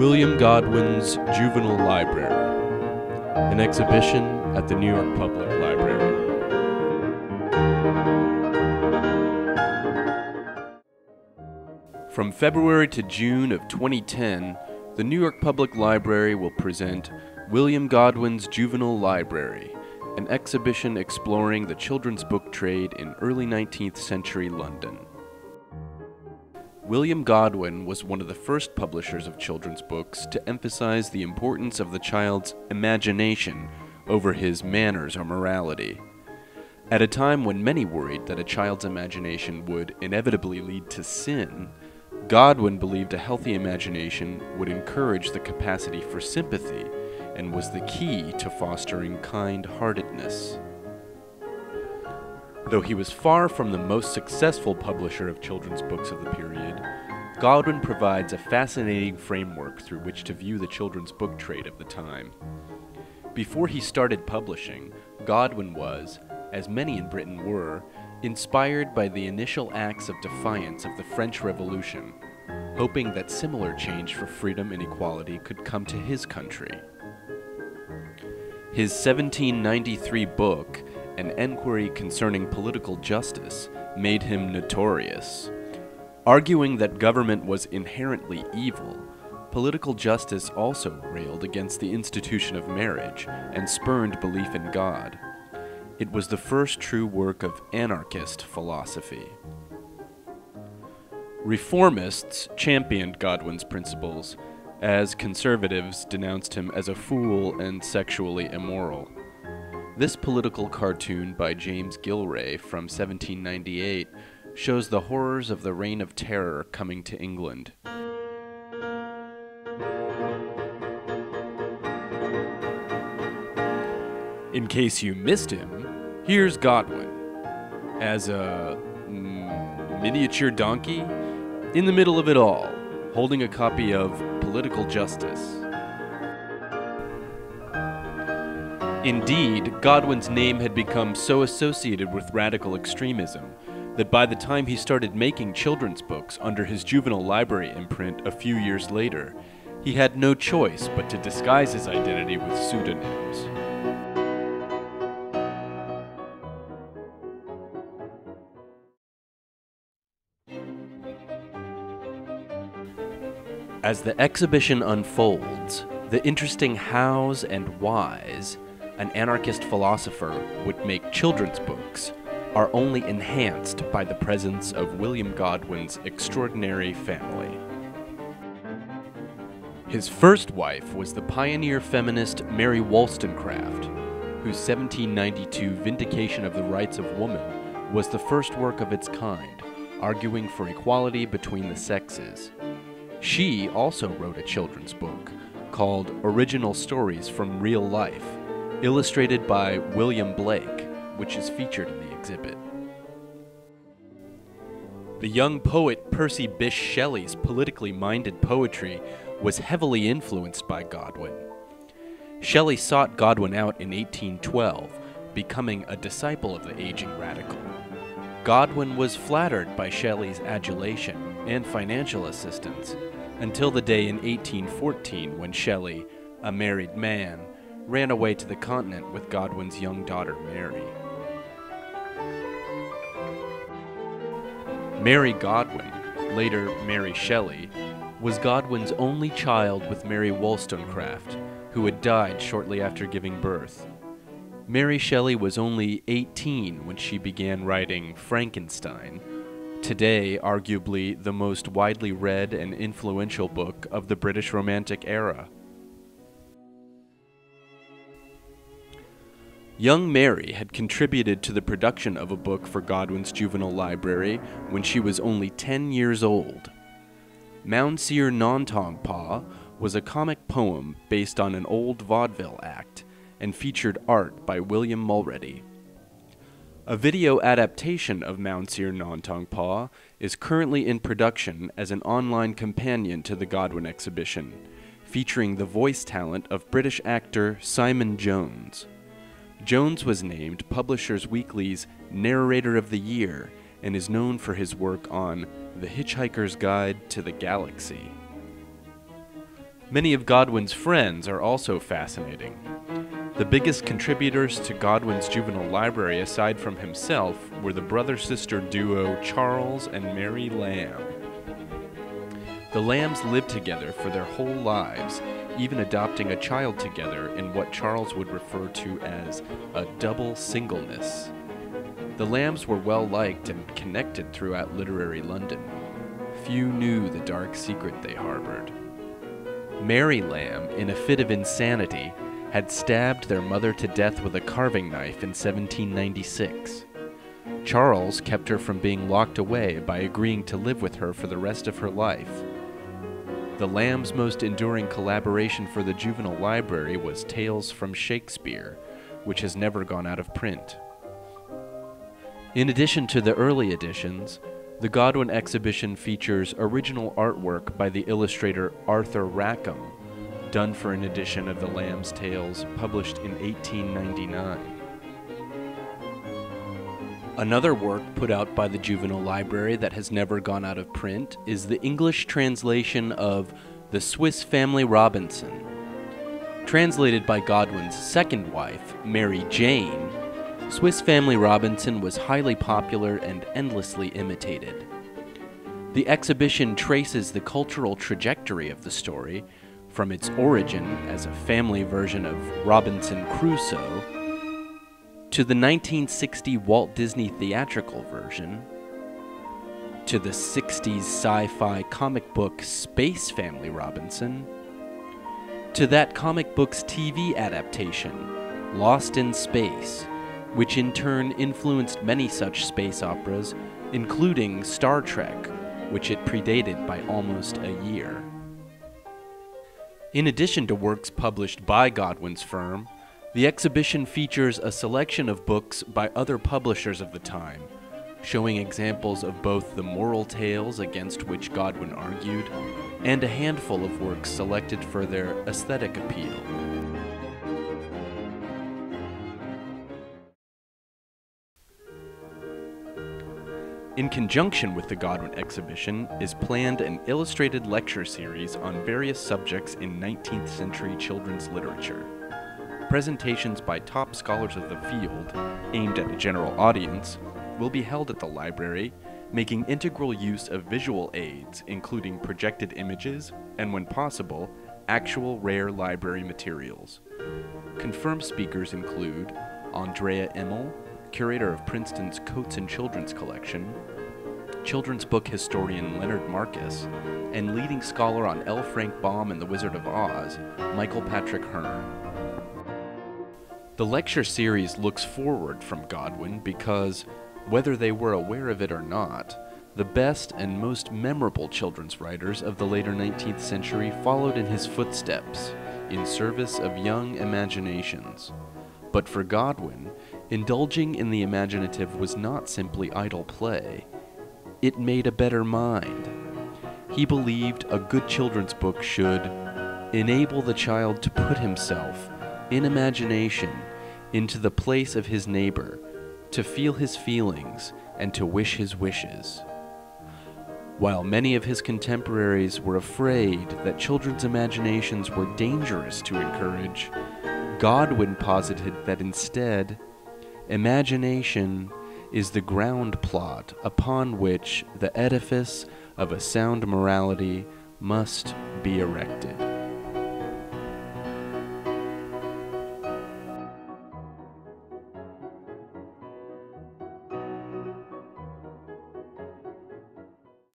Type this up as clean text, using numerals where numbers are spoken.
William Godwin's Juvenile Library, an exhibition at the New York Public Library. From February to June of 2010, the New York Public Library will present William Godwin's Juvenile Library, an exhibition exploring the children's book trade in early 19th century London. William Godwin was one of the first publishers of children's books to emphasize the importance of the child's imagination over his manners or morality. At a time when many worried that a child's imagination would inevitably lead to sin, Godwin believed a healthy imagination would encourage the capacity for sympathy and was the key to fostering kind-heartedness. Though he was far from the most successful publisher of children's books of the period, Godwin provides a fascinating framework through which to view the children's book trade of the time. Before he started publishing, Godwin was, as many in Britain were, inspired by the initial acts of defiance of the French Revolution, hoping that similar change for freedom and equality could come to his country. His 1793 book, An Enquiry Concerning Political Justice, made him notorious. Arguing that government was inherently evil, Political Justice also railed against the institution of marriage and spurned belief in God. It was the first true work of anarchist philosophy. Reformists championed Godwin's principles, as conservatives denounced him as a fool and sexually immoral. This political cartoon by James Gilray from 1798 shows the horrors of the Reign of Terror coming to England. In case you missed him, here's Godwin, as a miniature donkey, in the middle of it all, holding a copy of Political Justice. Indeed, Godwin's name had become so associated with radical extremism that by the time he started making children's books under his Juvenile Library imprint a few years later, he had no choice but to disguise his identity with pseudonyms. As the exhibition unfolds, the interesting hows and whys an anarchist philosopher would make children's books are only enhanced by the presence of William Godwin's extraordinary family. His first wife was the pioneer feminist Mary Wollstonecraft, whose 1792 Vindication of the Rights of Woman was the first work of its kind, arguing for equality between the sexes. She also wrote a children's book called Original Stories from Real Life, illustrated by William Blake, which is featured in the exhibit. The young poet Percy Bysshe Shelley's politically minded poetry was heavily influenced by Godwin. Shelley sought Godwin out in 1812, becoming a disciple of the aging radical. Godwin was flattered by Shelley's adulation and financial assistance, until the day in 1814 when Shelley, a married man, ran away to the continent with Godwin's young daughter Mary. Mary Godwin, later Mary Shelley, was Godwin's only child with Mary Wollstonecraft, who had died shortly after giving birth. Mary Shelley was only 18 when she began writing Frankenstein, today arguably the most widely read and influential book of the British Romantic era. Young Mary had contributed to the production of a book for Godwin's Juvenile Library when she was only 10 years old. Mounseer Nontongpaw was a comic poem based on an old vaudeville act and featured art by William Mulready. A video adaptation of Mounseer Nontongpaw is currently in production as an online companion to the Godwin exhibition, featuring the voice talent of British actor Simon Jones. Jones was named Publishers Weekly's Narrator of the Year and is known for his work on The Hitchhiker's Guide to the Galaxy. Many of Godwin's friends are also fascinating. The biggest contributors to Godwin's juvenile library, aside from himself, were the brother-sister duo Charles and Mary Lamb. The Lambs lived together for their whole lives, even adopting a child together in what Charles would refer to as a double singleness. The Lambs were well-liked and connected throughout literary London. Few knew the dark secret they harbored. Mary Lamb, in a fit of insanity, had stabbed their mother to death with a carving knife in 1796. Charles kept her from being locked away by agreeing to live with her for the rest of her life. The Lambs' most enduring collaboration for the juvenile library was Tales from Shakespeare, which has never gone out of print. In addition to the early editions, the Godwin exhibition features original artwork by the illustrator Arthur Rackham, done for an edition of the Lambs' Tales published in 1899. Another work put out by the Juvenile Library that has never gone out of print is the English translation of The Swiss Family Robinson. Translated by Godwin's second wife, Mary Jane, Swiss Family Robinson was highly popular and endlessly imitated. The exhibition traces the cultural trajectory of the story, from its origin as a family version of Robinson Crusoe, to the 1960 Walt Disney theatrical version, to the 60s sci-fi comic book Space Family Robinson, to that comic book's TV adaptation, Lost in Space, which in turn influenced many such space operas, including Star Trek, which it predated by almost a year. In addition to works published by Godwin's firm, the exhibition features a selection of books by other publishers of the time, showing examples of both the moral tales against which Godwin argued, and a handful of works selected for their aesthetic appeal. In conjunction with the Godwin exhibition is planned an illustrated lecture series on various subjects in 19th century children's literature. Presentations by top scholars of the field, aimed at a general audience, will be held at the library, making integral use of visual aids, including projected images and, when possible, actual rare library materials. Confirmed speakers include Andrea Immel, curator of Princeton's Coats and Children's Collection, children's book historian Leonard Marcus, and leading scholar on L. Frank Baum and the Wizard of Oz, Michael Patrick Hearn. The lecture series looks forward from Godwin because, whether they were aware of it or not, the best and most memorable children's writers of the later 19th century followed in his footsteps, in service of young imaginations. But for Godwin, indulging in the imaginative was not simply idle play. It made a better mind. He believed a good children's book should enable the child to put himself, in imagination, into the place of his neighbor, to feel his feelings, and to wish his wishes. While many of his contemporaries were afraid that children's imaginations were dangerous to encourage, Godwin posited that instead, imagination is the ground plot upon which the edifice of a sound morality must be erected.